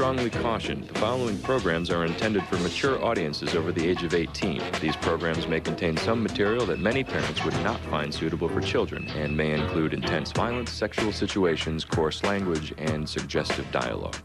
strongly caution, the following programs are intended for mature audiences over the age of 18. These programs may contain some material that many parents would not find suitable for children and may include intense violence, sexual situations, coarse language, and suggestive dialogue.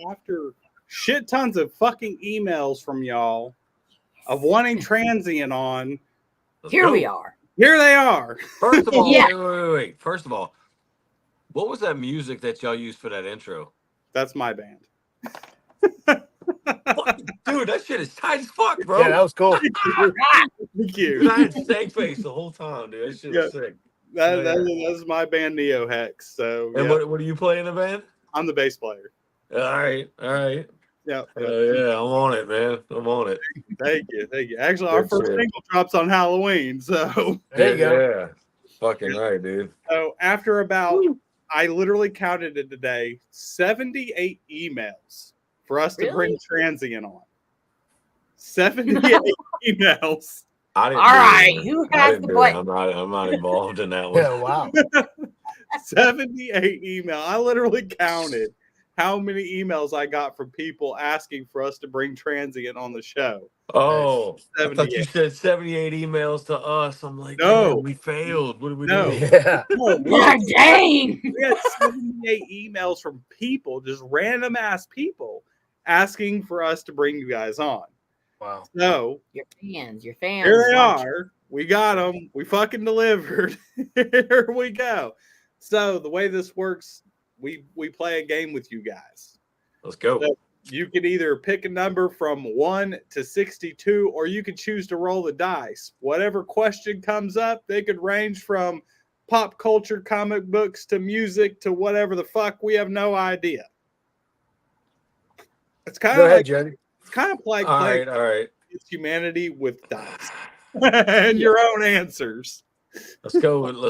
After shit tons of fucking emails from y'all of wanting Transient on, we are. Here they are. First of all, Yeah. wait. First of all, what was that music that y'all used for that intro? That's my band. Dude, that shit is tight as fuck, bro. Yeah, that was cool. Thank you. Dude, I had steak face the whole time, dude. That shit was sick. That's my band, Neo Hex. So, and what do you play in the band? I'm the bass player. All right. Yeah. Yeah, I'm on it, man. I'm on it. Thank you. Actually, our first single drops on Halloween, so there you go. Yeah, fucking right, dude. So after I literally counted it today, 78 emails for us to bring Transient on. 78 emails. All right, who has the play? I'm not involved in that one. Yeah, wow. 78 emails. I literally counted how many emails I got from people asking for us to bring Transient on the show. Oh, I thought you said 78 emails to us. I'm like, no, we failed. What did we do? Yeah. God dang. We had 78 emails from people, just random ass people, asking for us to bring you guys on. Wow. So your fans. Here they are. We got them. We fucking delivered. Here we go. So the way this works, we play a game with you guys. Let's go. So you can either pick a number from 1 to 62, or you could choose to roll the dice. Whatever question comes up, they could range from pop culture, comic books, to music, to whatever the fuck. We have no idea. It's kind of like all playing right. humanity with dice and your own answers. Let's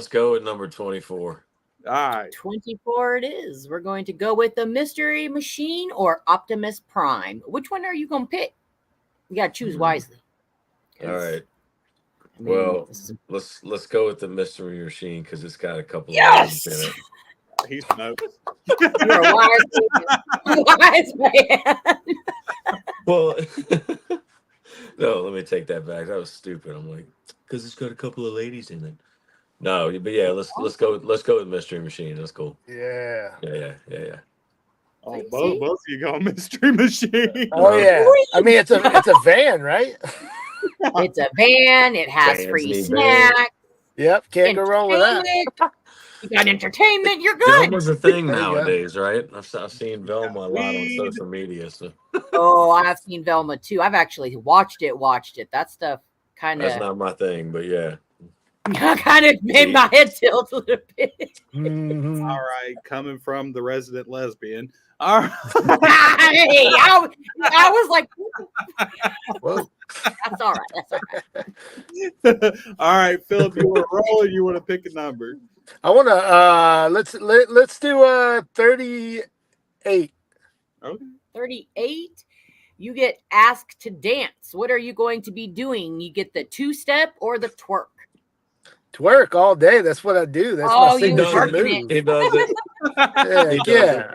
go with number 24. All right. 24 it is. We're going to go with the Mystery Machine or Optimus Prime. Which one are you going to pick? You got to choose wisely. All right. Well, let's go with the Mystery Machine because it's got a couple of names in it. He smokes. You're a wise man. Well, no, let me take that back. That was stupid. I'm like, because it's got a couple of ladies in it. No, but yeah, let's go with Mystery Machine. That's cool. Yeah. Oh, both of you go Mystery Machine. Oh yeah. I mean, it's a van, right? It's a van. It has free snacks. Yep, can't go wrong with that. You got entertainment. You're good. Velma's a thing nowadays, right? I've seen Velma a lot on social media. So. Oh, I've seen Velma too. I've actually watched it. That stuff kind of. That's not my thing, but yeah. I kind of made my head tilt a little bit. Mhm. All right, coming from the resident lesbian. All right. Hey, I was like, Whoa. that's all right. That's all right. All right, Philip, you want to roll or you want to pick a number? I want to let's do 38. Okay. 38. You get asked to dance. What are you going to be doing? You get the two-step or the twerk. Twerk all day. That's what I do. That's Oh, my you signature twerking move. it. He does it. Yeah, He does yeah.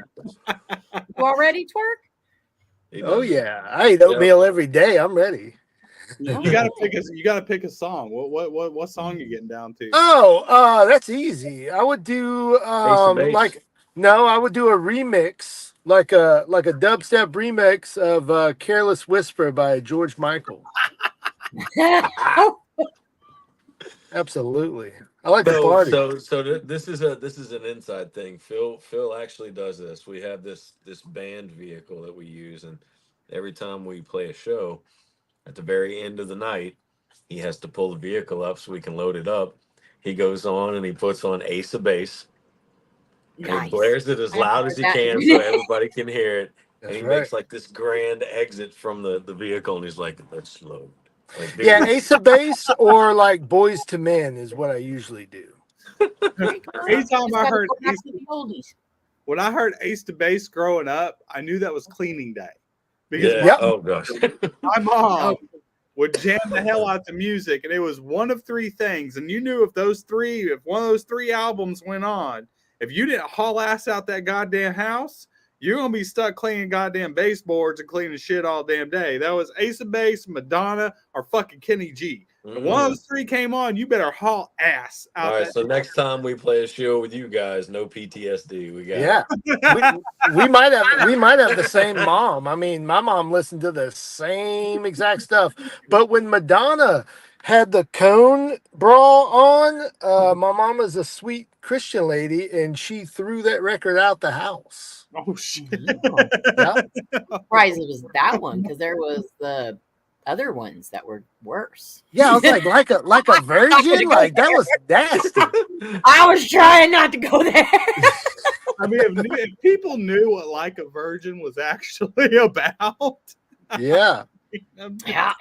You already twerk? He Oh does it. yeah. I eat oatmeal every day. I'm ready. You gotta pick a song. What song you getting down to? Oh, that's easy. I would do of Base. I would do a remix, like a dubstep remix of Careless Whisper by George Michael. Absolutely. I like to party. This is an inside thing. Phil actually does this. We have this band vehicle that we use, and every time we play a show, at the very end of the night, he has to pull the vehicle up so we can load it up. He goes on and he puts on Ace of Base. And Nice. he blares it as I loud heard as he that. can so everybody can hear it. That's And he right. makes like this grand exit from the vehicle, and he's like, "Let's load." Like, dude, Yeah, Ace of Base or like Boys to Men is what I usually do. Anytime I heard back to the oldies. when I heard Ace to Base growing up, I knew that was cleaning day because yeah. Yep. Oh gosh. my mom would jam the hell out the music, and it was one of three things. And you knew if one of those three albums went on, if you didn't haul ass out that goddamn house, you're gonna be stuck cleaning goddamn baseboards and cleaning shit all damn day. That was Ace of Base, Madonna, or fucking Kenny G. If one of those three came on, you better haul ass out. All right, that so next time we play a show with you guys, no PTSD. We got Yeah. we might have the same mom. I mean, my mom listened to the same exact stuff. But when Madonna had the cone bra on, my mom is a sweet Christian lady, and she threw that record out the house. Oh shit! Yeah. Surprised it was that one because there was the other ones that were worse. Yeah, I was like a virgin. Like that was nasty. I was trying not to go there. I mean, if people knew what Like a Virgin was actually about, Yeah. Yeah.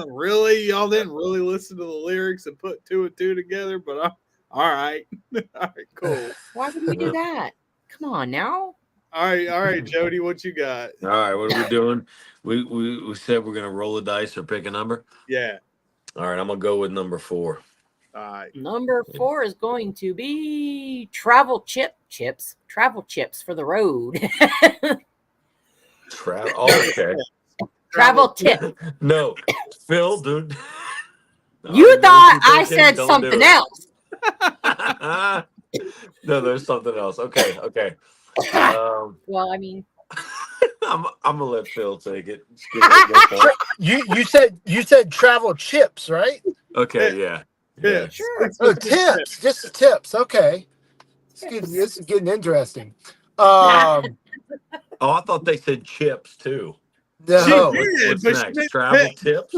really, y'all didn't really listen to the lyrics and put two and two together. But all right, all right, cool. Why would we do that? Come on now. All right, Jody, what you got? All right, what are we doing? We said we're gonna roll the dice or pick a number. Yeah. All right, I'm gonna go with number 4. All right. Number 4 is going to be travel chips for the road. Okay. Travel tip. No, Phil, dude. You thought I said something else. No, there's something else. Okay. Well, I mean, I'm gonna let Phil take it. You said travel chips, right? Okay, yeah. sure. Oh, tips, just tips. Okay, this is getting interesting. Oh, I thought they said chips too. No, What's next? Travel tips.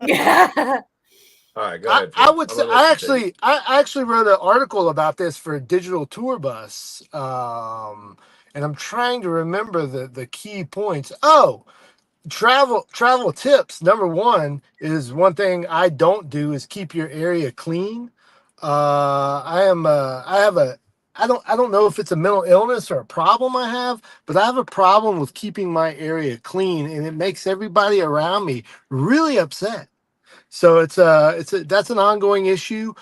Yeah. All right, go ahead. I would say I actually wrote an article about this for Digital Tour Bus, and I'm trying to remember the key points. Oh, travel tips. Number 1 is one thing I don't do is keep your area clean. I don't know if it's a mental illness or a problem I have, but I have a problem with keeping my area clean, and it makes everybody around me really upset. So that's an ongoing issue.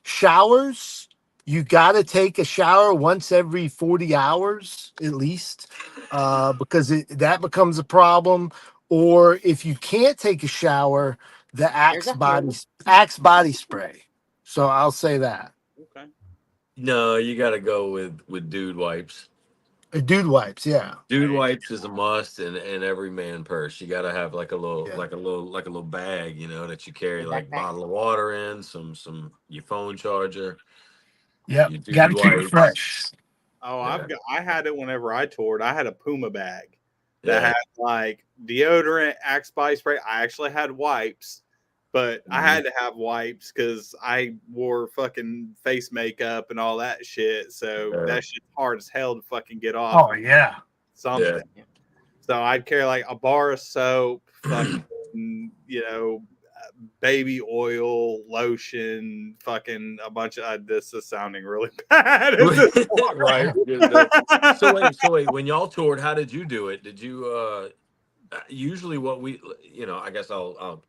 Showers, you got to take a shower once every 40 hours at least, because that becomes a problem. Or if you can't take a shower, the Axe body spray. So I'll say that. Okay. No, you got to go with dude wipes. Dude wipes, yeah. Dude wipes is a must in every man purse. You got to have like a little bag, that you carry like a bottle of water in, some your phone charger. Yep, got to keep it fresh. Oh, I had it whenever I toured. I had a Puma bag that had like deodorant, Axe body spray. I actually had wipes. but I had to have wipes because I wore fucking face makeup and all that shit. So that shit's hard as hell to fucking get off. Oh yeah. Something. Yeah. So I'd carry like a bar of soap, fucking, baby oil, lotion, fucking a bunch of. This is sounding really bad. Right. So wait. When y'all toured, how did you do it? Did you usually what we, I guess I'll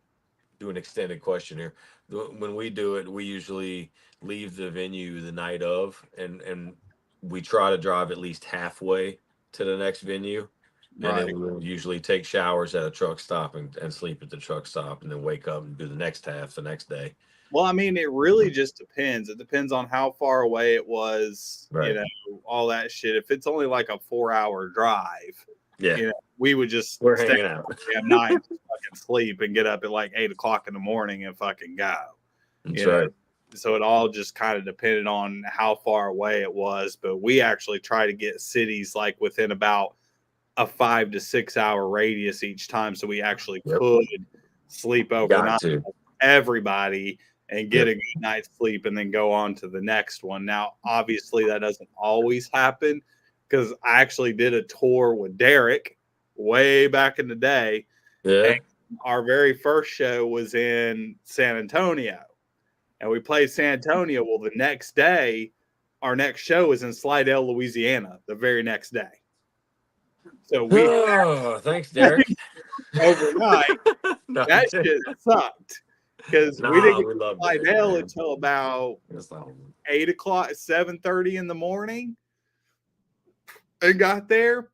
do an extended question here. When we do it, we usually leave the venue the night of, and we try to drive at least halfway to the next venue. And then we'll usually take showers at a truck stop and sleep at the truck stop, and then wake up and do the next half the next day. Well, I mean, it really just depends. It depends on how far away it was, all that shit. If it's only like a 4-hour drive, we would just we're stay hanging out at night, fucking sleep, and get up at like 8 o'clock in the morning and fucking go. That's right. So it all just kind of depended on how far away it was. But we actually try to get cities like within about a 5 to 6 hour radius each time, so we actually could sleep overnight, everybody, and get a good night's sleep, and then go on to the next one. Now, obviously, that doesn't always happen, because I actually did a tour with Derek way back in the day. Yeah. And our very first show was in San Antonio, and we played San Antonio. Well, the next day, our next show was in Slidell, Louisiana, the very next day. So we thanks, Derek. Overnight, that shit sucked, because we didn't get to Slidell until about 8 o'clock, 7:30 in the morning, and got there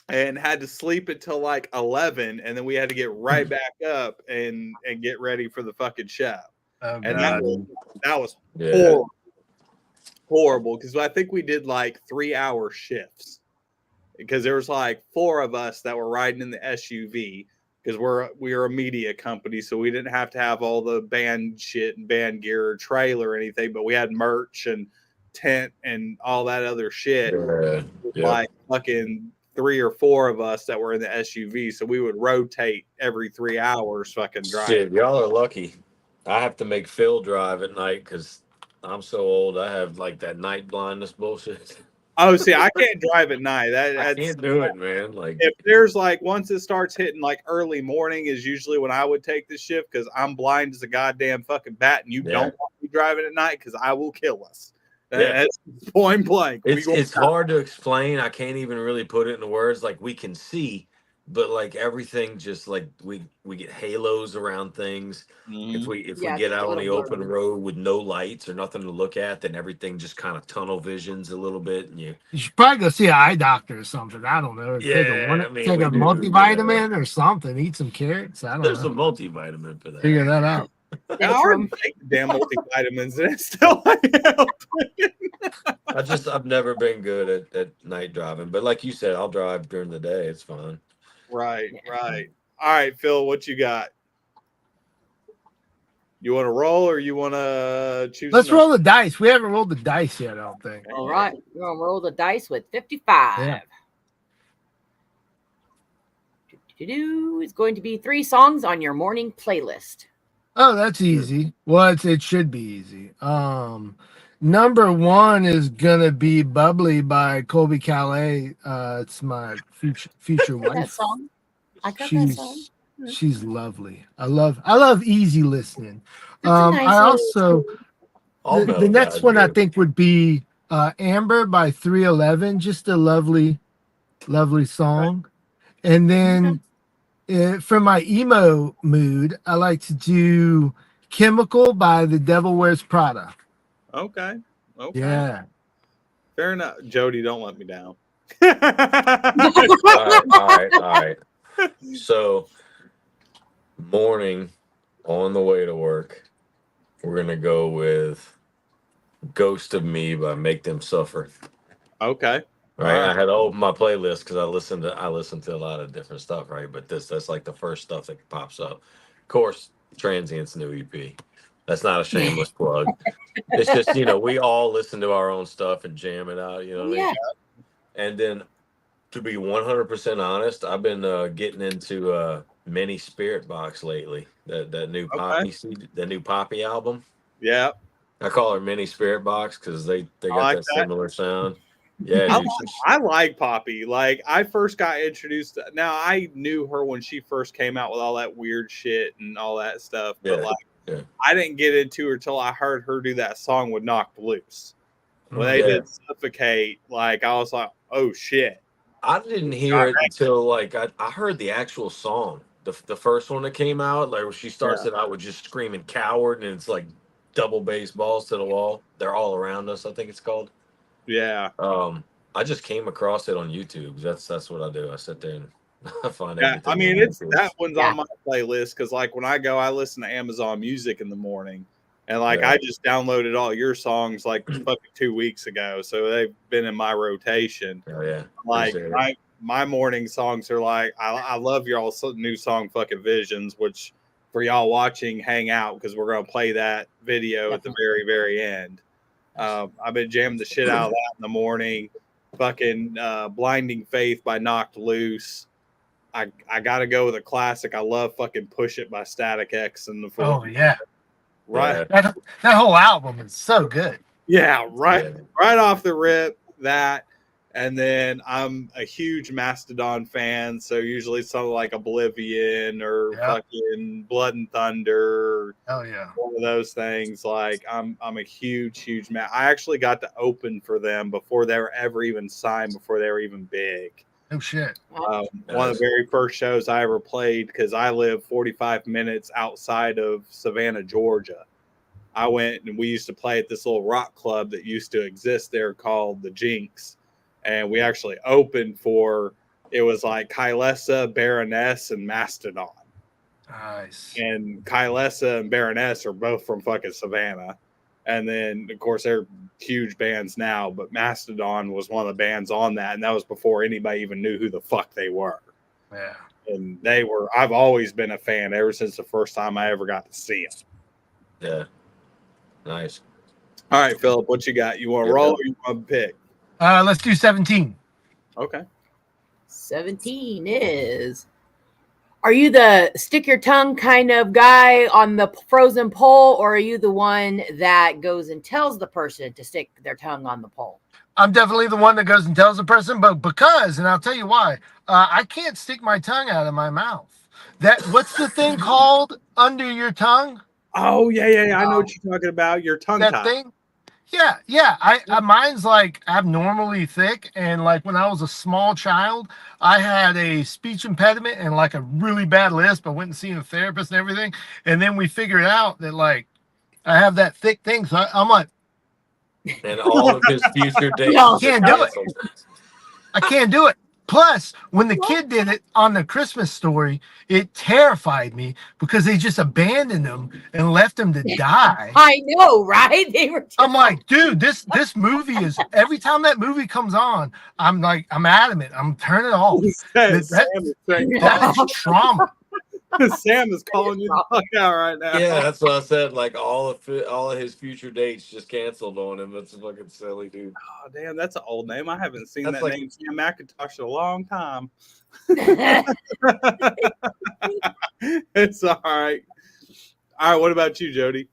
and had to sleep until like 11, and then we had to get right back up and get ready for the fucking show. And that was horrible, because I think we did like 3-hour shifts. Because there was like 4 of us that were riding in the SUV, because we were a media company, so we didn't have to have all the band shit and band gear or trailer or anything, but we had merch and tent and all that other shit. Like fucking 3 or 4 of us that were in the SUV, so we would rotate every 3 hours fucking drive. Shit, y'all are lucky. I have to make Phil drive at night because I'm so old. I have like that night blindness bullshit. Oh, see, I can't drive at night. I can't do it, man. Like, if there's like, once it starts hitting like early morning is usually when I would take the shift, because I'm blind as a goddamn fucking bat, and you don't want me driving at night because I will kill us. That's point blank. It's hard to explain. I can't even really put it into words. Like, we can see, but like everything just like we get halos around things. If we get out on the open road with no lights or nothing to look at, then everything just kind of tunnel visions a little bit, and you should probably go see an eye doctor or something. I don't know. Take a multivitamin or something. Eat some carrots. I don't know. There's a multivitamin for that. Figure that out. I already take the damn multivitamins, and it's still I've never been good at night driving, but like you said, I'll drive during the day. It's fun. Right. All right, Phil, what you got? You want to roll, or you want to choose? Let's roll the dice. We haven't rolled the dice yet, I don't think. All right. We're going to roll the dice with 55. Yeah. It's going to be 3 songs on your morning playlist. Oh, that's easy. Well, it should be easy. Number 1 is gonna be "Bubbly" by Colby Calais. It's my future wife. That song. I got that song. She's lovely. I love easy listening. Nice I also the next one I think would be "Amber" by 311. Just a lovely song. And then for my emo mood, I like to do "Chemical" by The Devil Wears Prada. Okay. Yeah. Fair enough. Jody, don't let me down. All right. So, morning on the way to work, we're gonna go with "Ghost of Me" by Make Them Suffer. Okay. Right. I had to open my playlist because I listen to a lot of different stuff, right? But that's like the first stuff that pops up. Of course, Transient's new EP. That's not a shameless plug. It's just, we all listen to our own stuff and jam it out, what I mean? And then, to be 100% honest, I've been getting into Mini Spirit Box lately. That new Okay. Poppy CD, the new Poppy album. Yeah, I call her Mini Spirit Box because they I got like that that. similar sound. Yeah, I, dude. I like Poppy. Like I first got introduced. Now I knew her when she first came out with all that weird shit and all that stuff. But Yeah, like yeah, I didn't get into her till I heard her do that song with Knocked Loose. When they yeah. did Suffocate, like I was like, oh shit. I didn't hear it until like I heard the actual song, the first one that came out, like where she starts it out with just screaming coward, and it's like double bass balls to the wall. They're all around us, I think it's called. Yeah. I just came across it on YouTube. That's what I do. I sit there and I find Yeah. I everything mean, on it's YouTube. that one's Yeah. on my playlist because like when I go, I listen to Amazon Music in the morning. And like Yeah. I just downloaded all your songs like fucking 2 weeks ago. So they've been in my rotation. Oh yeah, Like appreciate it. my morning songs are like I love y'all's new song fucking Visions, which for y'all watching, hang out because we're gonna play that video at the very very end. I've been jamming the shit out of that in the morning. Fucking Blinding Faith by Knocked Loose. I gotta go with a classic. I love fucking Push It by Static X and the Oh yeah, right. Yeah. that whole album is so good. Yeah, right. Yeah. Right off the rip, that. And then I'm a huge Mastodon fan, so usually something like Oblivion or Yeah. fucking Blood and Thunder, or Oh yeah. one of those things. Like I'm a huge I actually got to open for them before they were ever even signed, before they were even big. Oh shit. One of the very first shows I ever played, because I live 45 minutes outside of Savannah, Georgia. I went and we used to play at this little rock club that used to exist there called the Jinx. And we actually opened for, it was like Kylesa, Baroness, and Mastodon. Nice. And Kylesa and Baroness are both from fucking Savannah. And then, of course, they're huge bands now, but Mastodon was one of the bands on that. And that was before anybody even knew who the fuck they were. Yeah. And I've always been a fan ever since the first time I ever got to see them. Yeah. Nice. All right, Philip, what you got? You want to roll or you want to pick? Let's do 17. Okay. 17 is, are you the stick your tongue kind of guy on the frozen pole, or are you the one that goes and tells the person to stick their tongue on the pole? I'm definitely the one that goes and tells the person, but and I'll tell you why. I can't stick my tongue out of my mouth. What's the thing called under your tongue? Oh, yeah. I know what you're talking about. Your tongue That tie. thing? Yeah. I mine's like abnormally thick, and like when I was a small child, I had a speech impediment and like a really bad lisp. I went and seen a therapist and everything, and then we figured out that like I have that thick thing. So I'm like, And all of his future dates. No. Can't do it. I can't do it. Plus, when the kid did it on the Christmas Story, it terrified me because they just abandoned him and left him to die. I know, right? They were. I'm like, dude, this movie is, every time that movie comes on, I'm adamant. I'm turning it off. Sam That's trauma. Sam is calling you the fuck out right now. Yeah, that's what I said. Like all of his future dates just canceled on him. That's fucking silly, dude. Oh, damn, that's an old name. I haven't seen That's that like- name Sam McIntosh in a long time. It's all right. All right, what about you, Jody?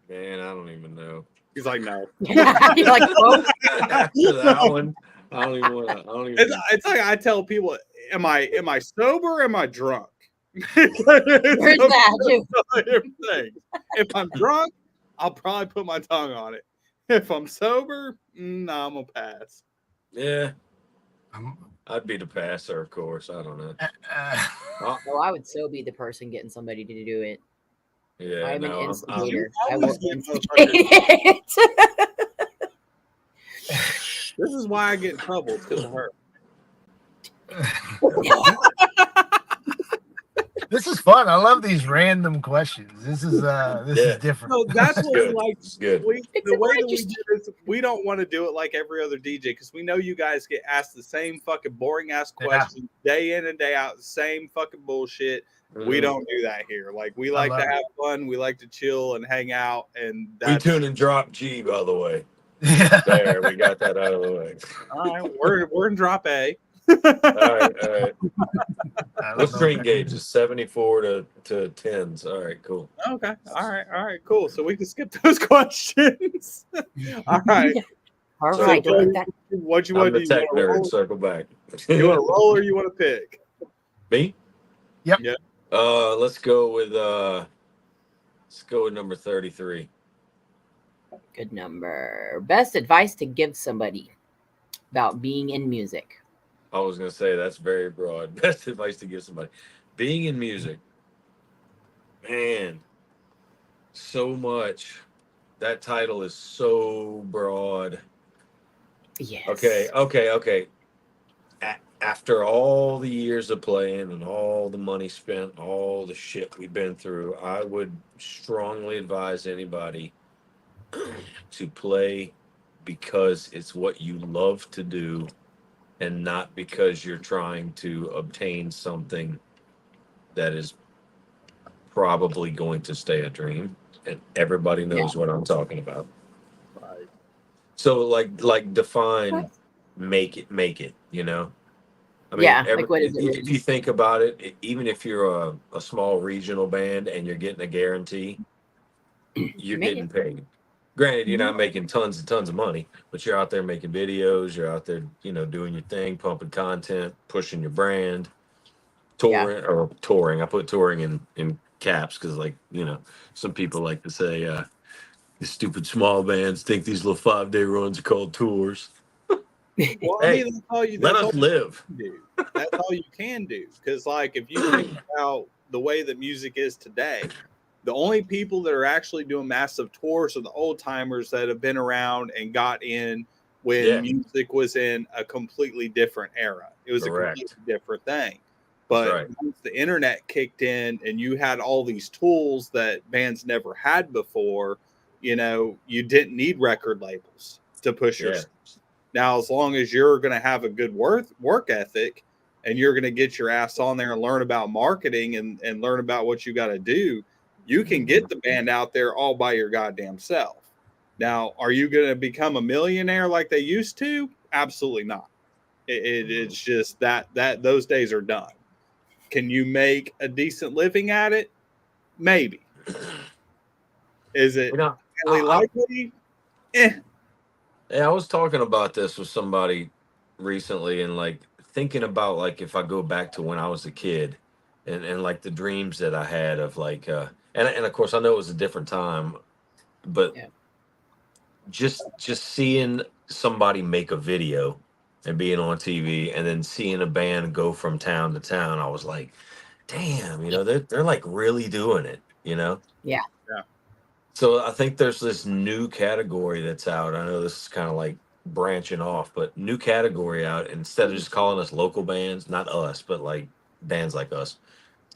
Man, I don't even know. He's like, no. You're like, oh, After that one, I don't even want to. It's like I tell people, am I sober or am I drunk? where's that? Everything. If I'm drunk, I'll probably put my tongue on it. If I'm sober, nah, I'm gonna pass. Yeah, I'd be the passer, of course. I don't know. Well, I would so be the person getting somebody to do it. Yeah, I'm an no, instigator. I always will get instigate it. This is why I get in trouble. It's because of her. This is fun. I love these random questions. This is different. So that's what we good. like. It's good. The way that we do this, we don't want to do it like every other DJ because we know you guys get asked the same fucking boring ass questions day in and day out, the same fucking bullshit. We don't do that here. Like we like to have fun. We like to chill and hang out. And We tune and drop G, by the way. Yeah. There, we got that out of the way. all right, we're in drop A. All right. I What don't know. string gauge is 74 to 10s? All right, cool. Okay. All right, cool. So we can skip those questions. All right. All So, right, don't get that. What you I'm want the to do? You tech want to nerd. roll? Circle back. You want to roll or you want to pick? Me? Yep. Yeah. Let's go with number 33. Good number. Best advice to give somebody about being in music. I was gonna say that's very broad. Best advice to give somebody. Being in music, man, so much. That title is so broad. Yes. Okay. After all the years of playing and all the money spent, all the shit we've been through, I would strongly advise anybody to play because it's what you love to do and not because you're trying to obtain something that is probably going to stay a dream. And everybody knows what I'm talking about. Right. So like define make it, you know? I mean, Yeah, like what does it if mean? you think about it, even if you're a small regional band and you're getting a guarantee, you're Make getting it. paid. Granted, you're not making tons and tons of money, but you're out there making videos, you're out there, doing your thing, pumping content, pushing your brand, touring. I put touring in caps because, like, some people like to say, these stupid small bands think these little 5-day runs are called tours. Well, I Hey, mean, that's all you. let That's us all live. you can do. That's all you can do. Because, like, if you think about the way that music is today, the only people that are actually doing massive tours are the old timers that have been around and got in when Yeah. music was in a completely different era. It was Correct. a completely different thing. That's But right. once the internet kicked in and you had all these tools that bands never had before, you didn't need record labels to push your Yeah. stuff. Now, as long as you're going to have a good work ethic and you're going to get your ass on there and learn about marketing and learn about what you got to do, you can get the band out there all by your goddamn self. Now, are you going to become a millionaire like they used to? Absolutely not. It's just that those days are done. Can you make a decent living at it? Maybe. Is it highly likely? Yeah, I was talking about this with somebody recently and like thinking about like if I go back to when I was a kid and like the dreams that I had of like and of course I know it was a different time, but Yeah. just seeing somebody make a video and being on TV and then seeing a band go from town to town, I was like, damn, they're like really doing it, Yeah. Yeah. So I think there's this new category that's out. I know this is kind of like branching off, but new category out. Instead of just calling us local bands, not us, but like bands like us,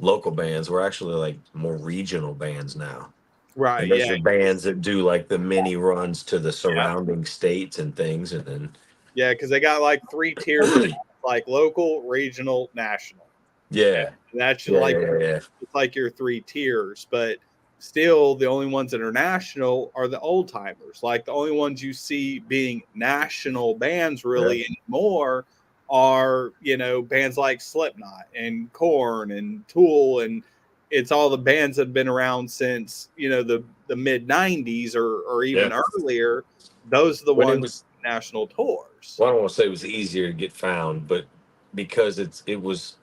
local bands, we're actually like more regional bands now. Right. And those Yeah. are bands that do like the mini runs to the surrounding states and things. And then, Yeah, because they got like 3 tiers, like local, regional, national. yeah. And that's Yeah, like yeah. it's like your 3 tiers, but still the only ones that are national are the old timers. Like the only ones you see being national bands really anymore are, bands like Slipknot and Korn and Tool, and it's all the bands that have been around since, the mid 90s or even earlier. Those are the When it ones was, national tours. well, I don't want to say it was easier to get found, but because it was,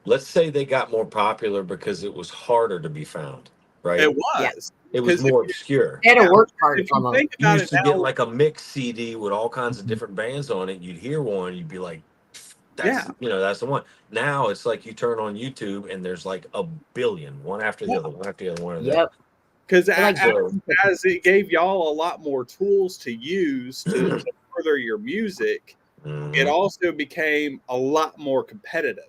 let's say they got more popular because it was harder to be found, right? It Yeah. was. It was 'Cause more obscure. They had Yeah, a work hard if from you them. think You about used it to get now, like a mix CD with all kinds of different bands on it. You'd hear one, you'd be like, that's that's the one. Now it's like you turn on YouTube and there's like a billion, one after the other, one after the other, one after the other. Yep. because Like- as it gave y'all a lot more tools to use to further your music, Mhm. it also became a lot more competitive.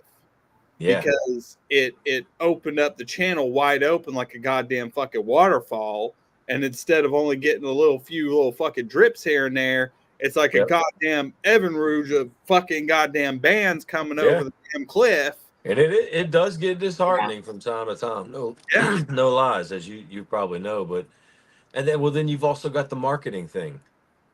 Yeah. Because it opened up the channel wide open like a goddamn fucking waterfall, and instead of only getting a few little fucking drips here and there, it's like a goddamn Evan Rouge of fucking goddamn bands coming over the damn cliff. And it does get disheartening from time to time. No, no lies, as you probably know. But and then you've also got the marketing thing.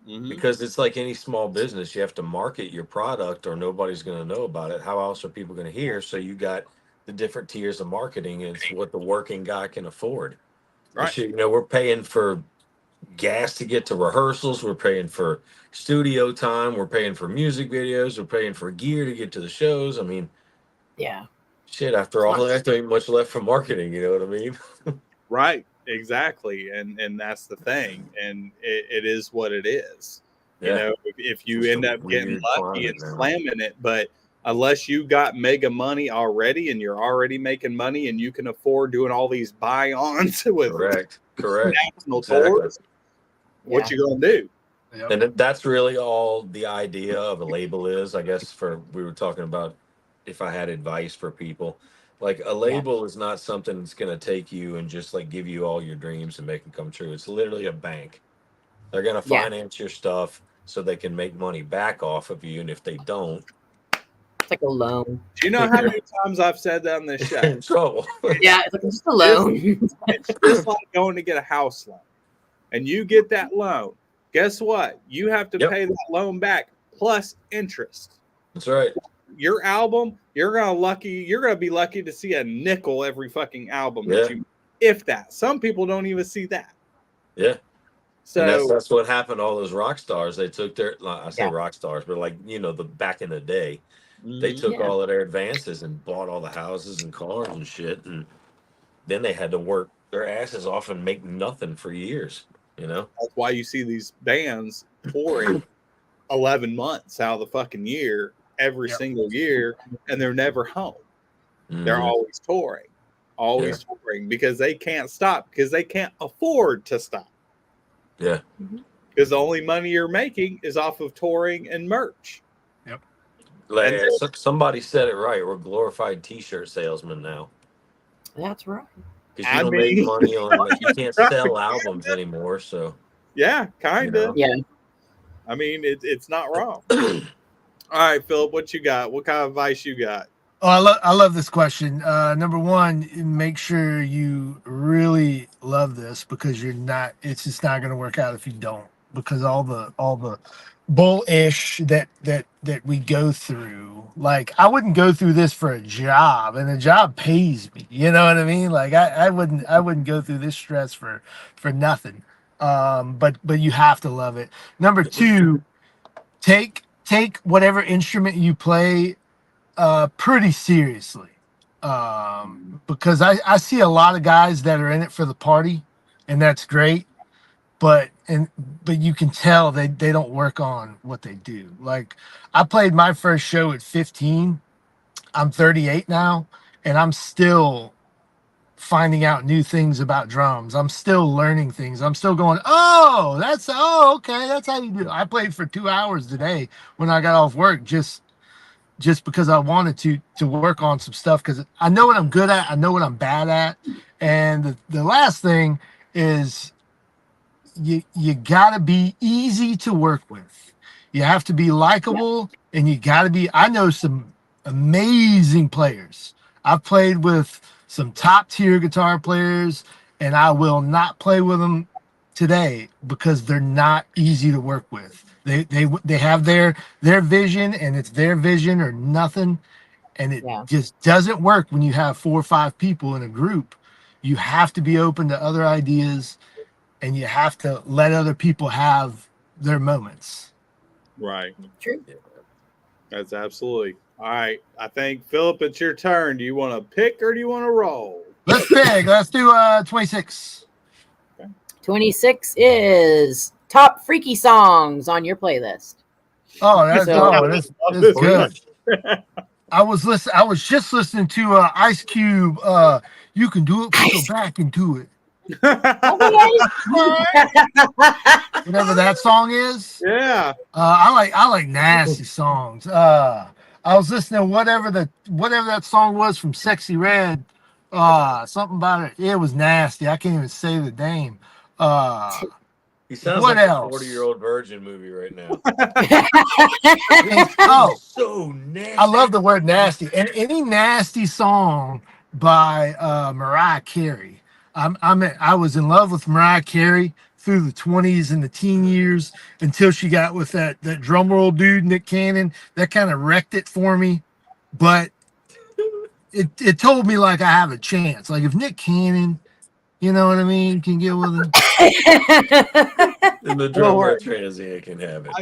Because it's like any small business, you have to market your product or nobody's going to know about it. How else are people going to hear? So you got the different tiers of marketing is what the working guy can afford. Right. Shit, you know, we're paying for gas to get to rehearsals. We're paying for studio time. We're paying for music videos. We're paying for gear to get to the shows. I mean, Yeah. shit, after all that, there ain't much left for marketing. You know what I mean? Right. Exactly. And that's the thing. And it is what it is. You Yeah. know, if you Just end a up getting weird lucky and climate now. slamming it, but unless you got mega money already and you're already making money and you can afford doing all these buy-ons with Correct. national Exactly. tours, what you gonna do? Yep. And that's really all the idea of a label is, I guess. We were talking about if I had advice for people, like a label is not something that's going to take you and just like give you all your dreams and make them come true. It's literally a bank. They're going to Yeah. finance your stuff so they can make money back off of you. And if they don't, It's like a loan. Do you know how many times I've said that on this they're show? in trouble. Yeah, it's like just a loan. It's just like going to get a house loan, and you get that loan. Guess what? You have to Yep. pay that loan back plus interest. That's right. Your album, you're gonna be lucky to see a nickel every fucking album Yeah. that you, if that. Some people don't even see that. Yeah. So And that's what happened to all those rock stars. They took their, I say Yeah. rock stars, but like, you know, the back in the day, they took Yeah. all of their advances and bought all the houses and cars and shit. And then they had to work their asses off and make nothing for years, you know? that's why you see these bands touring 11 months out of the fucking year, every Yep. single year, and they're never home. They're Mhm. always touring because they can't stop, because they can't afford to stop. Yeah. Because the only money you're making is off of touring and merch. Like, And- somebody said it right. We're glorified T-shirt salesmen now That's right. because you I don't make mean- money on like you can't sell albums anymore. So Yeah, kind of. Yeah. I mean, it's not wrong. All right, Philip, what you got? What kind of advice you got? Oh, I love this question. Number one, make sure you really love this because it's just not going to work out if you don't, because all the bullish that we go through, like I wouldn't go through this for a job, and the job pays me. You know what I mean? Like I wouldn't go through this stress for nothing. But you have to love it. Number two, take whatever instrument you play pretty seriously, because I see a lot of guys that are in it for the party, and that's great, but you can tell they don't work on what they do. Like I played my first show at 15. I'm 38 now, and I'm still finding out new things about drums. I'm still learning things. I'm still going, okay, that's how you do it. I played for 2 hours today when I got off work, just because I wanted to work on some stuff, because I know what I'm good at, I know what I'm bad at. And the last thing is you gotta be easy to work with. You have to be likable, and you gotta be, I know some amazing players. I've played with some top tier guitar players, and I will not play with them today because they're not easy to work with. They have their vision, and it's their vision or nothing, and it just doesn't work when you have 4 or 5 people in a group. You have to be open to other ideas, and you have to let other people have their moments. Right. True. That's absolutely. All right. I think, Philip, it's your turn. Do you want to pick or do you want to roll? Let's pick. Let's do 26. 26 is top freaky songs on your playlist. Oh, that's So- this is good. I was just listening to Ice Cube. You can do it. Put your back into it. Whatever that song is. Yeah. I like nasty songs. I was listening to whatever that song was from Sexy Red. Something about it. It was nasty. I can't even say the name. he sounds What like else? a 40-year-old virgin movie right now. Oh, So nasty. I love the word nasty. And any nasty song by Mariah Carey. I was in love with Mariah Carey through the 20s and the teen years until she got with that drum roll dude, Nick Cannon. That kind of wrecked it for me. But it told me like I have a chance. Like if Nick Cannon, you know what I mean, can get with him. And the Well, drummer at Transient can have it.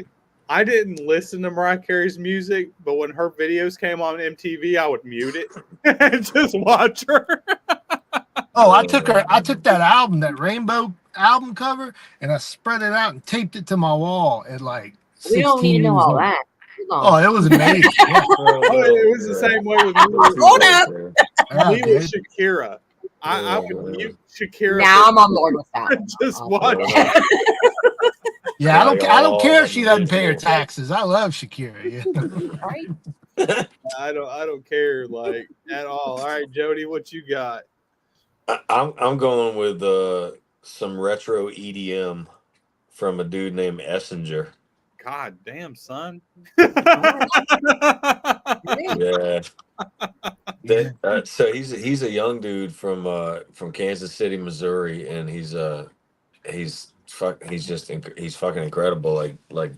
I didn't listen to Mariah Carey's music, but when her videos came on MTV, I would mute it and just watch her. Oh, I took that album, that Rainbow album cover, and I spread it out and taped it to my wall at like 16 We don't need to know years all old. that. Oh, it was amazing. Yeah. It was the same way with me. Hold up. Yeah, Me with dude. Shakira. I would mute Shakira. Now I'm on board with that. and just I'll- watch. Yeah, I don't care if she doesn't pay her taxes. I love Shakira. Yeah. Right? I don't care like at all. All right, Jody, what you got? I'm going with some retro EDM from a dude named Essinger. God damn, son. Yeah. So he's a young dude from Kansas City, Missouri, and he's fucking incredible. Like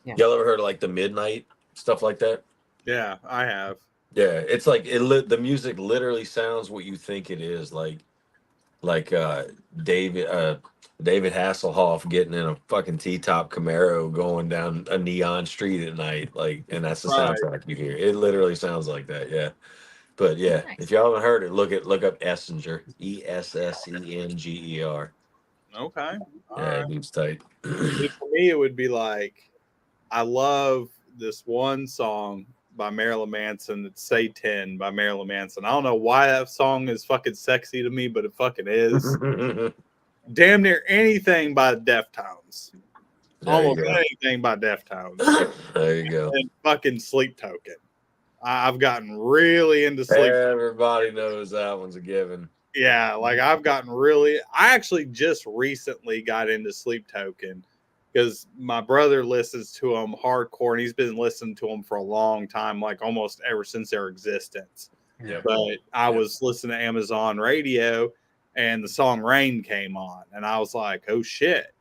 Yeah. y'all ever heard of like the Midnight stuff like that? Yeah, I have. Yeah, it's like the music literally sounds what you think it is, like David Hasselhoff getting in a fucking T-top Camaro going down a neon street at night, like, and that's the Right. soundtrack you hear. It literally sounds like that, yeah. But yeah, Nice. if y'all haven't heard it, look up Essinger, Essenger. Okay. All Yeah, right. dude's tight. See, for me, it would be like, I love this one song by Marilyn Manson. It's Say 10 by Marilyn Manson. I don't know why that song is fucking sexy to me, but it fucking is. Damn near anything by the Deftones. Almost anything by Deftones. There you go. And fucking Sleep Token. I've gotten really into Sleep. Everybody knows that one's a given. Yeah, like I've gotten really. I actually just recently got into Sleep Token because my brother listens to them hardcore, and he's been listening to them for a long time, like almost ever since their existence. Yeah. But I was listening to Amazon Radio, and the song Rain came on, and I was like, oh shit,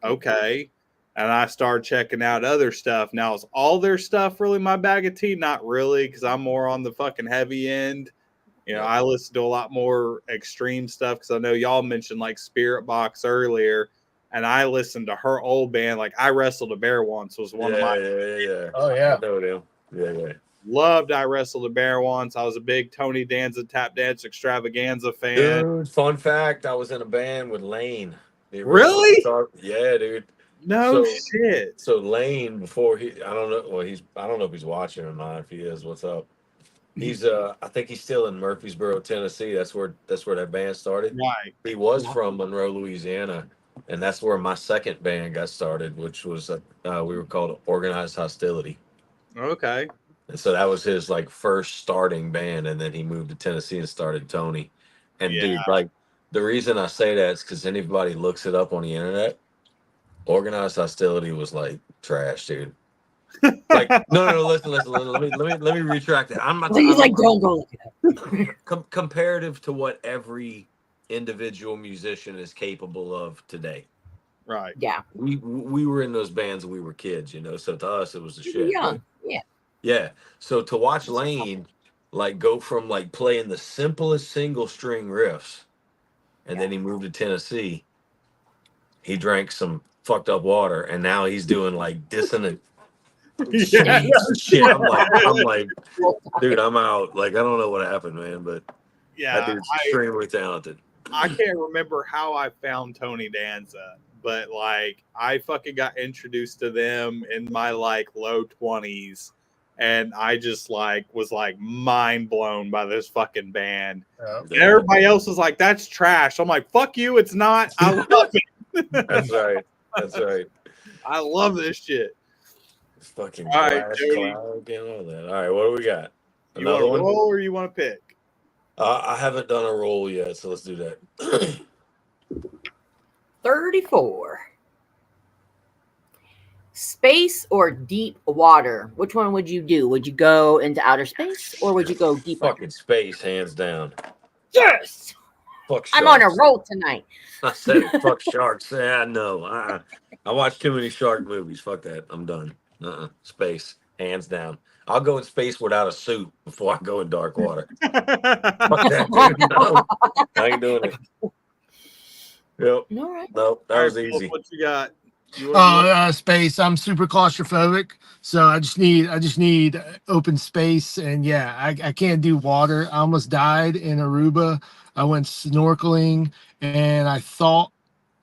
okay. And I started checking out other stuff. Now, is all their stuff really my bag of tea? Not really, because I'm more on the fucking heavy end. You know, I listen to a lot more extreme stuff because I know y'all mentioned like Spirit Box earlier, and I listened to her old band. Like I Wrestled a Bear Once was one of my Oh yeah. I know them. Yeah. loved I Wrestled a Bear Once. I was a big Tony Danza Tap Dance Extravaganza fan. Dude, fun fact, I was in a band with Lane. Really? Yeah, dude. No So- shit. So Lane, before I don't know if he's watching or not. If he is, what's up? He's I think he's still in Murfreesboro, Tennessee. That's where that band started. Right. He was from Monroe, Louisiana, and that's where my second band got started, which was we were called Organized Hostility. Okay. And so that was his like first starting band, and then he moved to Tennessee and started Tony. And Yeah. dude, like the reason I say that is because anybody looks it up on the internet, Organized Hostility was like trash, dude. Like no, listen. Let me retract that. I'm not. He's like, don't go look it up. Comparative to what every individual musician is capable of today. Right. Yeah. We were in those bands when we were kids, you know. So to us, it was the We were shit. young. Yeah. Yeah. So to watch Lane like go from like playing the simplest single string riffs, and then he moved to Tennessee. He drank some fucked up water, and now he's doing like dissonant Yeah. shit. I'm like, dude, I'm out. Like, I don't know what happened, man, but that Yeah. dude's extremely talented. I can't remember how I found Tony Danza, but like I fucking got introduced to them in my like low 20s, and I just like was like mind blown by this fucking band. And everybody else was like, that's trash. I'm like, fuck you, it's not. I love it. That's right. That's right. I love this shit. It's fucking All right, glass Jody. cloud and all that. All right, what do we got? You want Another to one? roll or you want to pick? I haven't done a roll yet, so let's do that. 34. Space or deep water? Which one would you do? Would you go into outer space or would you go deeper? Fucking space, hands down. Yes. Fuck sharks. I'm on a roll tonight. I said it. Fuck sharks. Yeah, no. I watch too many shark movies. Fuck that. I'm done. Space, hands down. I'll go in space without a suit before I go in dark water. Fuck that, dude. No, I ain't doing it. Yep. All right. Nope. That All was right, Philip, easy. what you got? You want- Space. I'm super claustrophobic, so I just need open space, and yeah, I can't do water. I almost died in Aruba. I went snorkeling, and I thought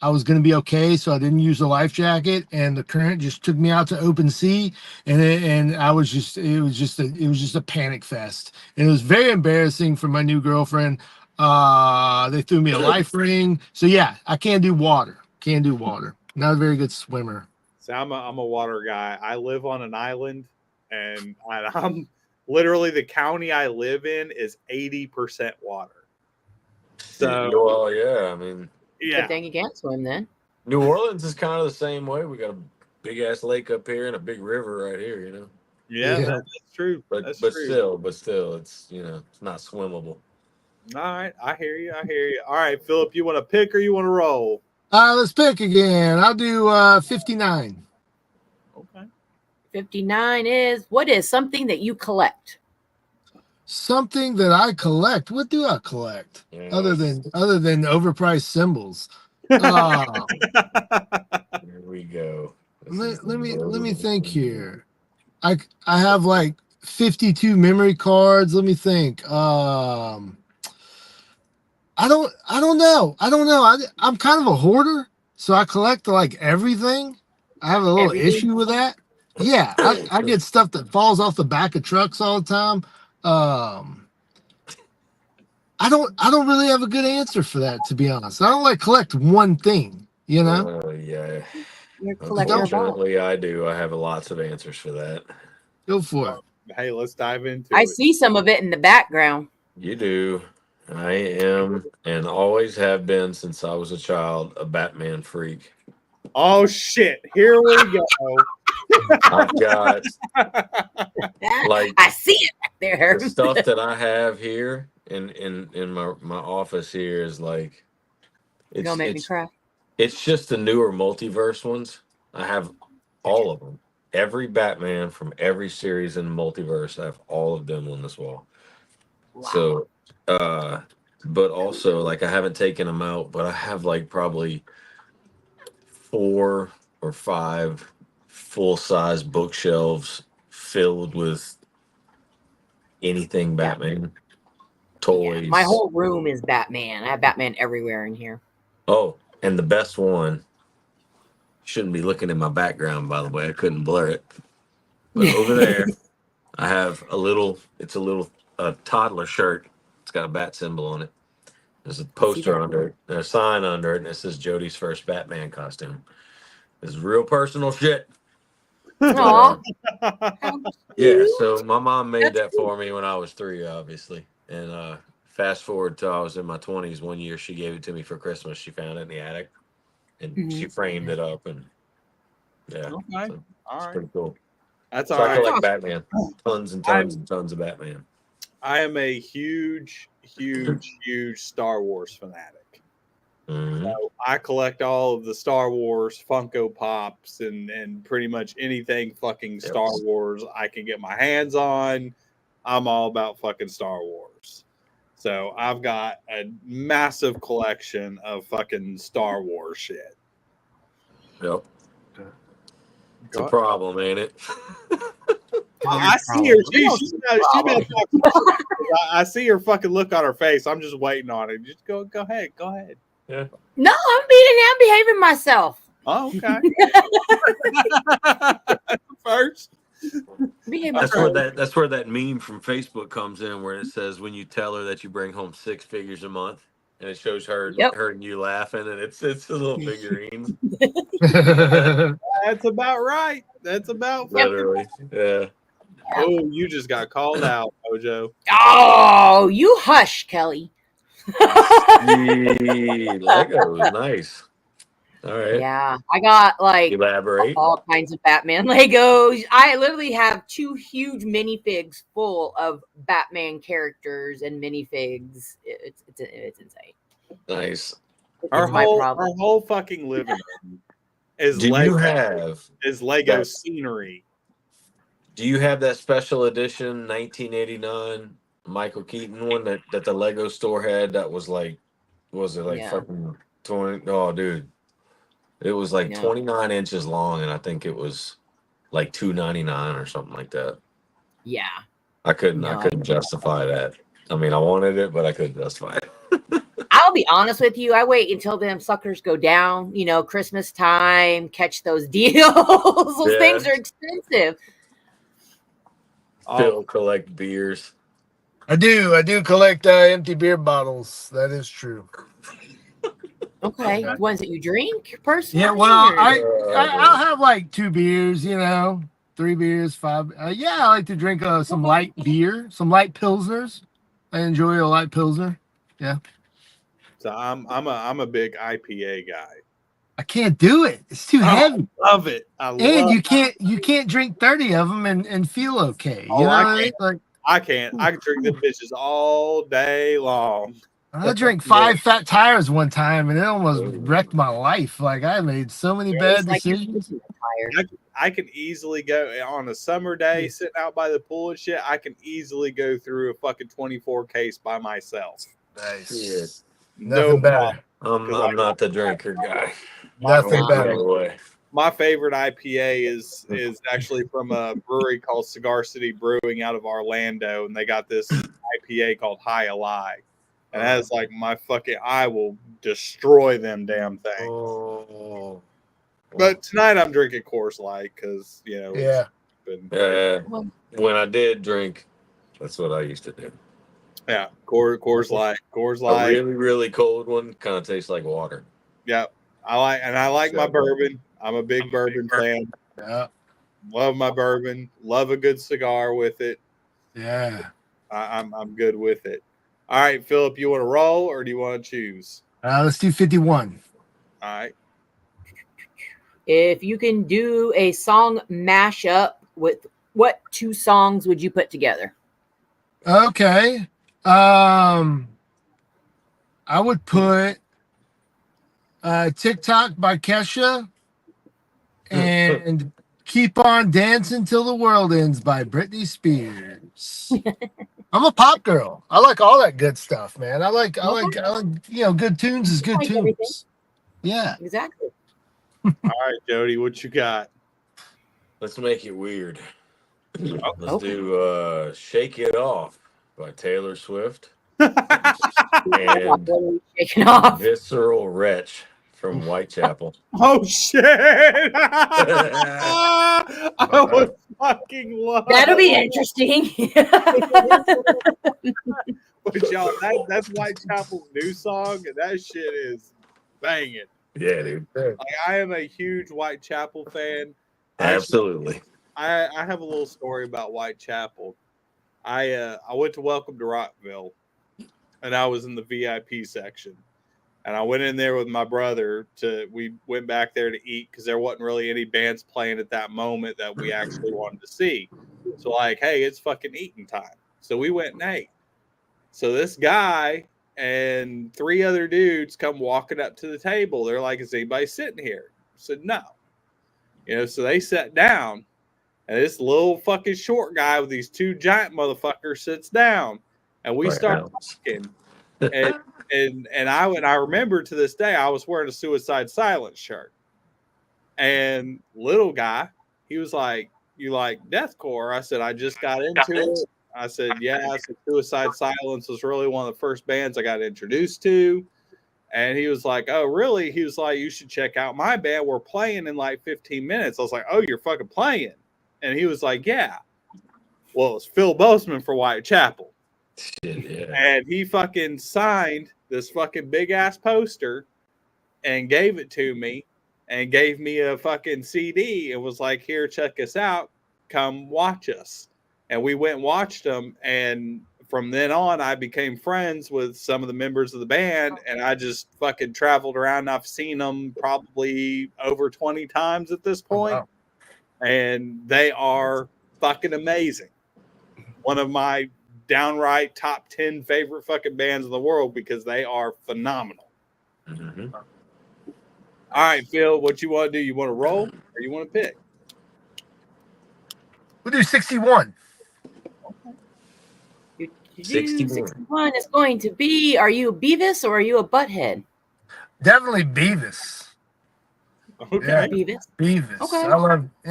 I was going to be okay, so I didn't use the life jacket, and the current just took me out to open sea, and I was just it was just a panic fest, and it was very embarrassing for my new girlfriend. They threw me a life ring, so yeah, I can't do water. Can't do water. Not a very good swimmer. See, I'm a water guy. I live on an island, and I'm literally the county I live in is 80% water. So Well, yeah. I mean, yeah, Good thing you can't swim then. New Orleans is kind of the same way. We got a big ass lake up here and a big river right here. You know. yeah, Yeah. that's true. But That's but true. still, it's it's not swimmable. All right, I hear you. All right, Philip, you want to pick or you want to roll? Let's pick again. I'll do 59. Okay. 59 is what is something that you collect? Something that I collect. What do I collect Yeah, other than overpriced symbols? Uh, Here we go. let me think here. I have like 52 memory cards. Let me think. I don't know. I'm kind of a hoarder, so I collect like everything. I have a little Everything? issue with that. Yeah, I get stuff that falls off the back of trucks all the time. I don't really have a good answer for that, to be honest. I don't like collect one thing, you know. Yeah. You're a collector of all. Unfortunately, I do. I have lots of answers for that. Go for it. Hey, let's dive into I it. see some of it in the background. You do. I am and always have been since I was a child a Batman freak. Oh shit! Here we go. I've got like I see it back there. the stuff that I have here in my office here is like You're gonna make me cry. it's just the newer multiverse ones. I have all of them. Every Batman from every series in the multiverse, I have all of them on this wall. Wow. So, but also like I haven't taken them out, but I have like probably 4 or 5 full-size bookshelves filled with anything Batman. Toys. Yeah, my whole room is Batman. I have Batman everywhere in here. Oh, and the best one. Shouldn't be looking in my background, by the way. I couldn't blur it. But over there, I have it's a little toddler shirt. It's got a bat symbol on it. There's a poster under it, and a sign under it, and it says Jody's first Batman costume. It's real personal shit. Aw. Yeah, so my mom made that for me when I was 3, obviously. And fast forward till I was in my 20s. One year she gave it to me for Christmas. She found it in the attic, and she framed it up, and yeah, Okay. so All it's right. pretty cool. That's So all I right. collect Batman, tons and tons and tons of Batman. I am a huge Star Wars fanatic. Mhm. So I collect all of the Star Wars Funko Pops and pretty much anything fucking Star Wars I can get my hands on. I'm all about fucking Star Wars. So I've got a massive collection of fucking Star Wars shit. Yep. It's a problem, ain't it? I see her. I see her fucking look on her face. I'm just waiting on it. Just go ahead. Yeah. No, I'm behaving myself. Oh, okay. First. That's where that meme from Facebook comes in, where it says when you tell her that you bring home 6 figures a month, and it shows her and you laughing, and it's the little figurines. That's about right. That's about Literally. Yeah. Oh, you just got called out, Mojo. Oh, you hush, Kelly. Legos, nice. All right. Yeah, I got like Elaborate. all kinds of Batman Legos. I literally have 2 huge minifigs full of Batman characters and minifigs. It's insane. Nice. Our my problem. whole fucking living room is Do Lego. you have Is Lego that- scenery. Do you have that special edition 1989 Michael Keaton one that the Lego store had? That was like, was it like Yeah. fucking 20? Oh, dude, it was like No. 29 inches long, and I think it was like $2.99 or something like that. Yeah. I couldn't No, justify that. I mean, I wanted it, but I couldn't justify it. I'll be honest with you. I wait until them suckers go down. Christmas time, catch those deals. Those Yeah. things are expensive. Still collect beers. I do collect empty beer bottles. That is true. Okay, ones that you drink personally. Yeah, well, or- I'll have like 2 beers, 3 beers, 5. Yeah, I like to drink some light beer, some light pilsners. I enjoy a light pilsner. Yeah. So I'm a big IPA guy. I can't do it. It's too heavy. I love it. And you can't drink 30 of them and feel okay. You know what I mean? Like, I can't. I can drink them bitches all day long. I drank 5 fat tires one time and it almost wrecked my life. Like I made so many bad It's like you're decisions. losing a tire. I can easily go on a summer day sitting out by the pool and shit. I can easily go through a fucking 24 case by myself. Nice. No Nothing better. problem. I'm not the drinker guy. Nothing Wow. better. Way. My favorite IPA is actually from a brewery called Cigar City Brewing out of Orlando, and they got this IPA called High Ally, and that's like my fucking. I will destroy them damn things. Oh. But tonight I'm drinking Coors Light because Yeah. When I did drink, that's what I used to do. Yeah, Coors Light. Coors A Light. really, really cold one kind of tastes like water. Yeah, I like my bourbon. I'm a big bourbon fan. Yeah. Love my bourbon. Love a good cigar with it. Yeah. I'm good with it. All right, Philip, you want to roll or do you want to choose? Let's do 51. All right. If you can do a song mashup, with what 2 songs would you put together? Okay. I would put TikTok by Kesha and Keep On Dancing Till the World Ends by Britney Spears. I'm a pop girl. I like all that good stuff, man. I like good tunes is good like tunes. everything. Yeah. Exactly. All right, Jody, what you got? Let's make it weird. Let's Okay. do Shake It Off by Taylor Swift I'm and really shaking off. Visceral Wretch from Whitechapel. Oh shit! I would fucking love That'll be interesting. But y'all, that's Whitechapel's new song, and that shit is banging. Yeah, dude. Like, I am a huge Whitechapel fan. Absolutely. I have a little story about Whitechapel. I went to Welcome to Rockville, and I was in the VIP section. And I went in there with my brother we went back there to eat because there wasn't really any bands playing at that moment that we actually wanted to see. So like, hey, it's fucking eating time. So we went and ate. So this guy and 3 other dudes come walking up to the table. They're like, is anybody sitting here? I said, no. So they sat down, and this little fucking short guy with these 2 giant motherfuckers sits down, and we start talking. And I remember to this day I was wearing a Suicide Silence shirt, and little guy, he was like, "You like deathcore?" I said, "I just got into it." I said, "Yeah." I said, "Suicide Silence was really one of the first bands I got introduced to." And he was like, "Oh, really?" He was like, "You should check out my band. We're playing in like 15 minutes." I was like, "Oh, you're fucking playing?" And he was like, "Yeah." Well, it's Phil Boseman for Whitechapel. Shit, yeah. And he fucking signed this fucking big ass poster and gave it to me and gave me a fucking CD and was like, "Here, check us out. Come watch us." And we went and watched them. And from then on, I became friends with some of the members of the band. And I just fucking traveled around. I've seen them probably over 20 times at this point. Oh, wow. And they are fucking amazing. One of my downright top 10 favorite fucking bands in the world because they are phenomenal. Mm-hmm. All right, Phil, what you want to do? You want to roll or you want to pick? We'll do 61. 61 is going to be, are you Beavis or are you a Butthead? Definitely Beavis. Okay. Yeah. Beavis. Beavis. Okay.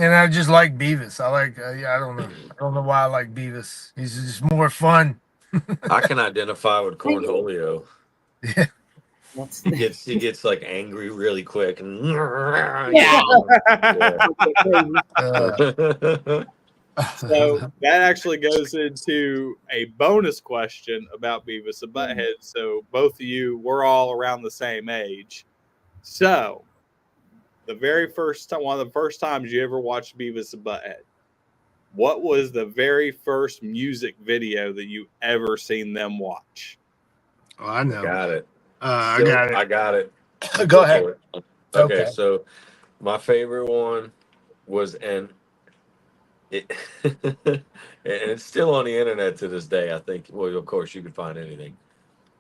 I just like Beavis. I don't know. I don't know why I like Beavis. He's just more fun. I can identify with Cornholio. Yeah. He gets like angry really quick and Yeah. So that actually goes into a bonus question about Beavis and Butthead. So both of you, we're all around the same age. So the very first time, one of the first times you ever watched Beavis and Butthead, what was the very first music video that you ever seen them watch? Oh, I know. Got it. I got it. Go ahead. Okay, so my favorite one was and it's still on the internet to this day. I think. Well, of course, you can find anything.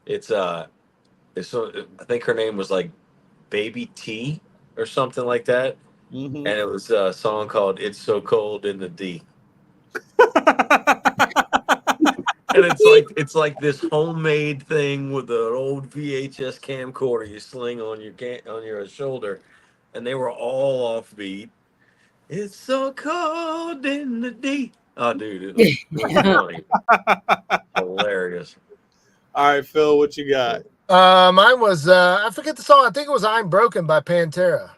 It's I think her name was like Baby T or something like that, Mm-hmm. and it was a song called "It's So Cold in the D." And it's like this homemade thing with an old VHS camcorder you sling on your shoulder, and they were all offbeat. It's so cold in the D. Oh, dude, it was funny, hilarious. All right, Phil, what you got? Mine was I forget the song. I think it was "I'm Broken" by Pantera.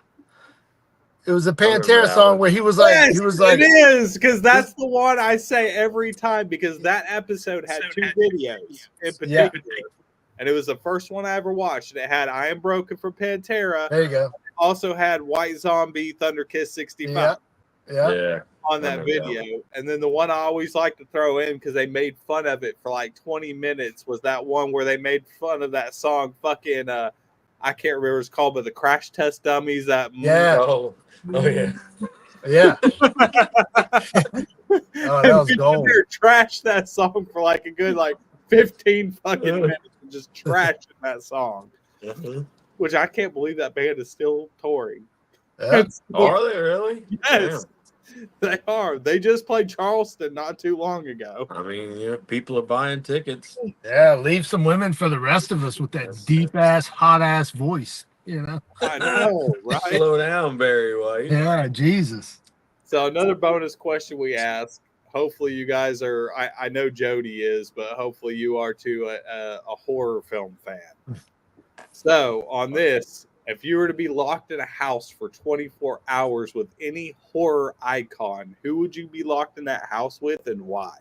It was a Pantera song where he was like, it is, because that's the one I say every time, because that episode had two videos in particular. Yeah. And it was the first one I ever watched. And it had "I Am Broken" from Pantera. There you go. It also had "White Zombie" Thunder Kiss 65 yeah. on that video. And then the one I always like to throw in, because they made fun of it for like 20 minutes, was that one where they made fun of that song fucking I can't remember what it's called, but the Crash Test Dummies. That yeah. Yeah. Oh, that was gold. Trash that song for like a good 15 fucking minutes and just trashing that song. Which I can't believe that band is still touring. Yeah. Are they really? Yes. Damn. They are. They just played Charleston not too long ago. I mean, people are buying tickets. Yeah, leave some women for the rest of us with that deep ass, hot ass voice. You know. I know, right? Slow down, Barry White. Yeah, Jesus. So another bonus question we ask. Hopefully you guys are. I know Jody is, but hopefully you are too a horror film fan. So on this, if you were to be locked in a house for 24 hours with any horror icon, who would you be locked in that house with, and why?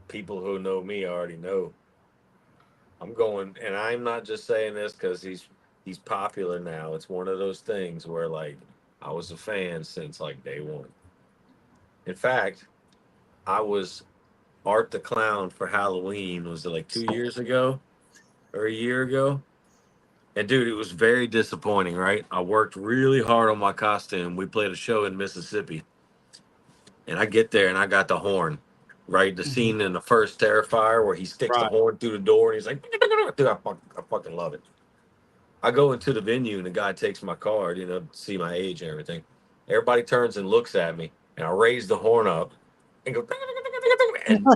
People who know me already know. I'm going, and I'm not just saying this because he's popular now. It's one of those things where I was a fan since day one. In fact, I was Art the Clown for Halloween. Was it 2 years ago or a year ago? And dude, it was very disappointing, right? I worked really hard on my costume. We played a show in Mississippi, and I get there and I got the horn. Right, the scene in the first Terrifier where he sticks the horn through the door and he's like, dude, I fucking love it. I go into the venue and the guy takes my card, to see my age and everything. Everybody turns and looks at me, and I raise the horn up and go, and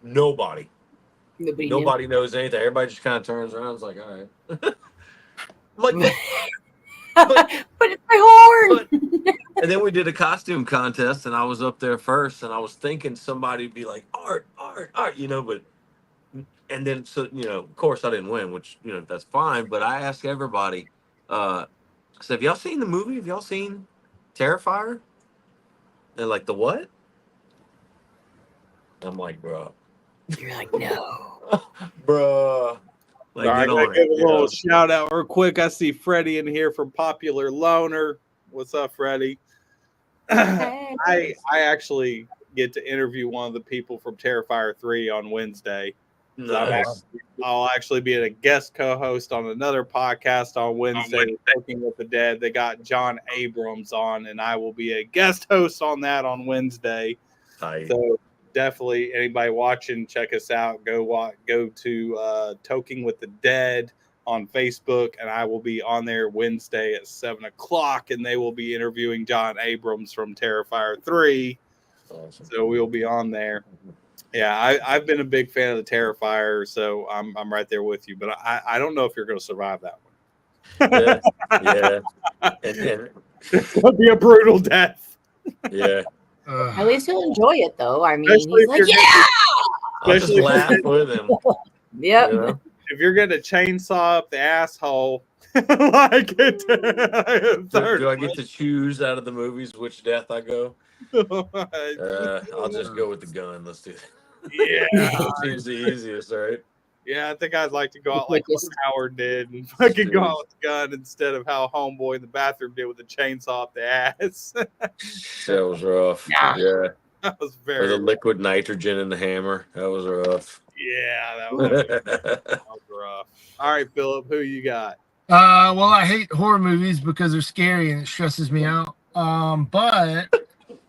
nobody knows anything. Everybody just kind of turns around and is like, all right. But it's my horn. And then we did a costume contest, and I was up there first, and I was thinking somebody would be like, Art, but, and then, so, of course I didn't win, which, that's fine, but I asked everybody, I said, have y'all seen the movie? Have y'all seen Terrifier? And the what? I'm like, bro. You're like, no. Bro. I gotta give a little shout out real quick. I see Freddie in here from Popular Loner. What's up, Freddie? I actually get to interview one of the people from Terrifier 3 on Wednesday. Nice. I'll actually be a guest co-host on another podcast on Wednesday, Talking with the Dead. They got John Abrams on, and I will be a guest host on that on Wednesday. Nice. So definitely, anybody watching, check us out. Go to Talking with the Dead on Facebook, and I will be on there Wednesday at 7 o'clock, and they will be interviewing John Abrams from Terrifier 3. Awesome. So we'll be on there. Yeah, I've been a big fan of the Terrifier, so I'm right there with you. But I don't know if you're going to survive that one. Yeah. And It's going to be a brutal death. yeah. At least he'll enjoy it, though. I mean, Especially he's if like, you're yeah. I'll just Especially if laugh you're- with him. Yep. You know? If you're going to chainsaw up the asshole, like it. Do I get to choose out of the movies which death I go? I'll just go with the gun. Let's do that. Yeah. Seems the easiest, right? Yeah, I think I'd like to go out like what Howard did and fucking go out with the gun instead of how Homeboy in the bathroom did with the chainsaw up the ass. That was rough. Nah. Yeah. That was Or very the liquid nitrogen in the hammer. That was rough. yeah, that was rough. All right, Philip, who you got? Well, I hate horror movies because they're scary and it stresses me out. But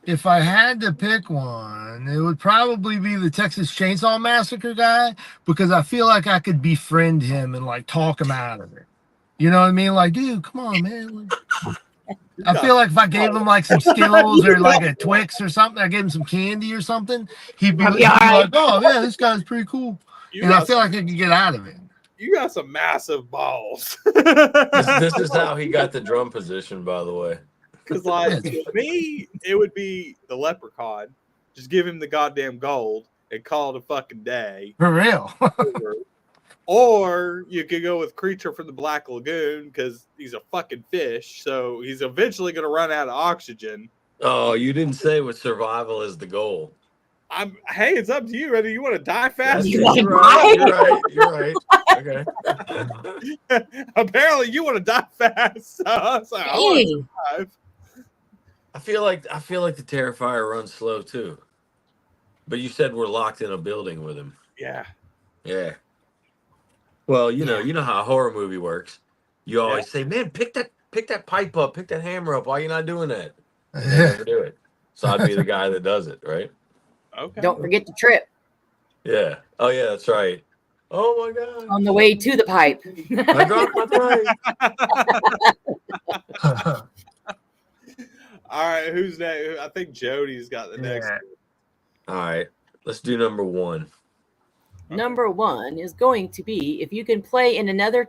if I had to pick one, it would probably be the Texas Chainsaw Massacre guy because I feel like I could befriend him and like talk him out of it. You know what I mean? Like, dude, come on, man. Like, I feel like if I gave him like some Skittles or like a Twix or something, I gave him some candy or something, he'd be like, oh, yeah, this guy's pretty cool. And I feel like I could get out of it. You got some massive balls. This is how he got the drum position, by the way. Because, like, to me, it would be the leprechaun. Just give him the goddamn gold and call it a fucking day. For real. Or you could go with Creature from the Black Lagoon because he's a fucking fish. So he's eventually going to run out of oxygen. Oh, you didn't say with survival is the goal. Hey, it's up to you. Whether you want to die fast. You You're right. You're right. Okay. Apparently, you want to die fast. So I was like, I want to survive. I feel like the Terrifier runs slow too. But you said we're locked in a building with him. Yeah. Yeah. Well, you know how a horror movie works. You always say, "Man, pick that pipe up, pick that hammer up. Why are you not doing that?" I never do it. So I'd be the guy that does it, right? Okay. Don't forget to trip Yeah. Oh yeah, that's right. Oh my god. on the way to the pipe. I dropped my pipe. All right, who's next? I think Jody's got the next one. All right. Let's do number one. Number one is going to be if you could play another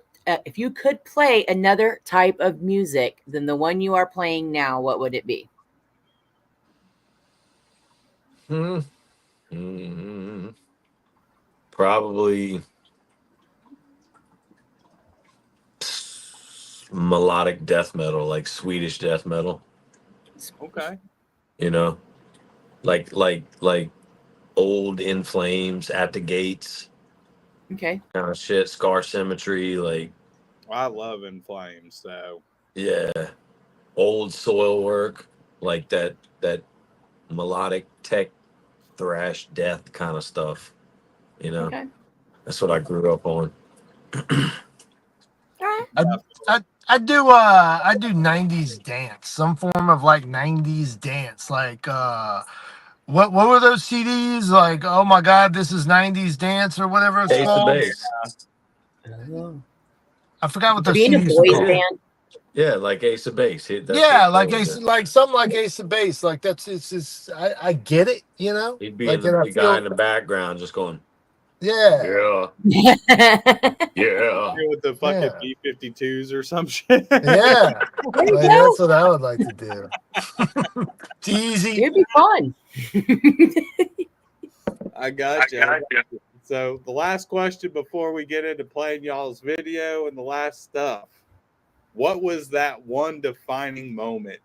type of music than the one you are playing now, what would it be? Probably melodic death metal, like Swedish death metal. Okay. You know, like old In Flames, At the Gates, Okay. kind of shit. Scar Symmetry, like Well, I love In Flames, so yeah, old Soil Work, like that melodic tech thrash death kind of stuff. You know, Okay. that's what I grew up on. I do 90s dance, some form of like 90s dance. Like what were those CDs? Like, oh my god, this is 90s dance or whatever it's Ace of called. Base. I forgot what those Being a CDs boys are called. band. Yeah, like Ace of Base. Yeah, like like something like Ace of Base. Like I get it, you know? He'd be Like, the and I guy in the background just going, yeah. yeah, yeah. with the fucking B-52s or some shit. Yeah. There you Like, go. that's what I would like to do. It's easy. It'd be fun. I got you. So the last question before we get into playing y'all's video and the last stuff. What was that one defining moment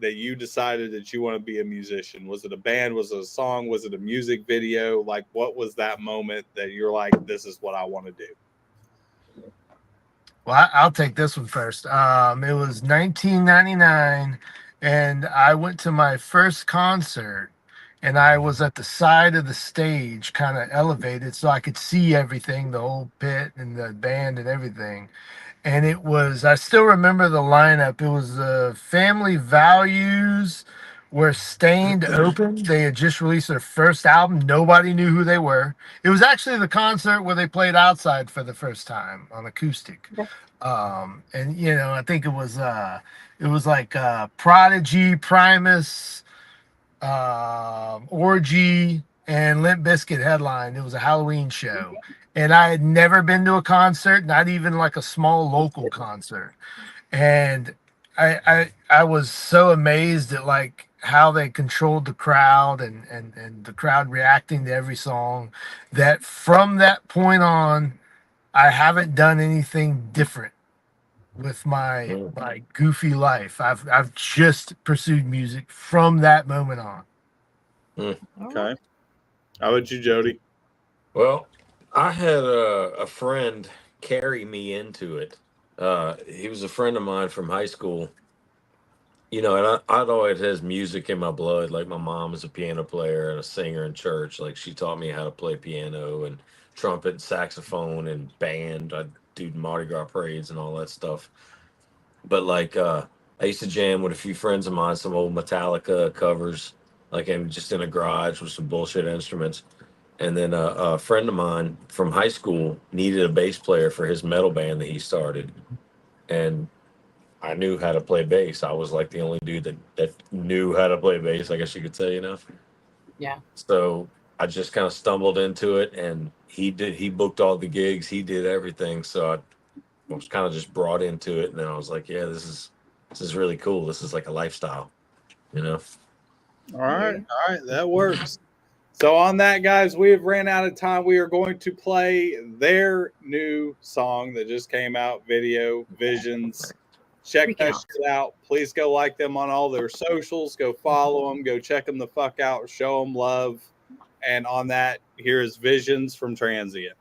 that you decided that you want to be a musician? Was it a band? Was it a song? Was it a music video? Like, what was that moment that you're like, this is what I want to do? Well, I'll take this one first. It was 1999, and I went to my first concert, and I was at the side of the stage, kind of elevated, so I could see everything, the whole pit and the band and everything. And it was, I still remember the lineup. It was Family Values were Stained Open. They had just released their first album. Nobody knew who they were. It was actually the concert where they played outside for the first time on acoustic. Okay. And you know, I think it was like Prodigy, Primus, Orgy, and Limp Bizkit headline. It was a Halloween show, and I had never been to a concert, not even like a small local concert. And I was so amazed at like how they controlled the crowd and the crowd reacting to every song, that from that point on, I haven't done anything different with my goofy life. I've just pursued music from that moment on. Okay. How about you, Jody? Well, I had a friend carry me into it. He was a friend of mine from high school. You know, and I'd always had music in my blood. Like my mom was a piano player and a singer in church. Like she taught me how to play piano and trumpet, and saxophone, and band. I'd do Mardi Gras parades and all that stuff. But like, I used to jam with a few friends of mine, some old Metallica covers, like just in a garage with some bullshit instruments. And then a friend of mine from high school needed a bass player for his metal band that he started. And I knew how to play bass. I was like the only dude that knew how to play bass, I guess you could say, you know? Yeah. So I just kind of stumbled into it, and he booked all the gigs, he did everything. So I was kind of just brought into it. And then I was like, yeah, this is really cool. This is like a lifestyle, you know? All right. That works. So on that, guys, we have ran out of time. We are going to play their new song that just came out, video, Visions. Check that shit out. Please go like them on all their socials. Go follow them. Go check them the fuck out. Show them love. And on that, here is Visions from Transient.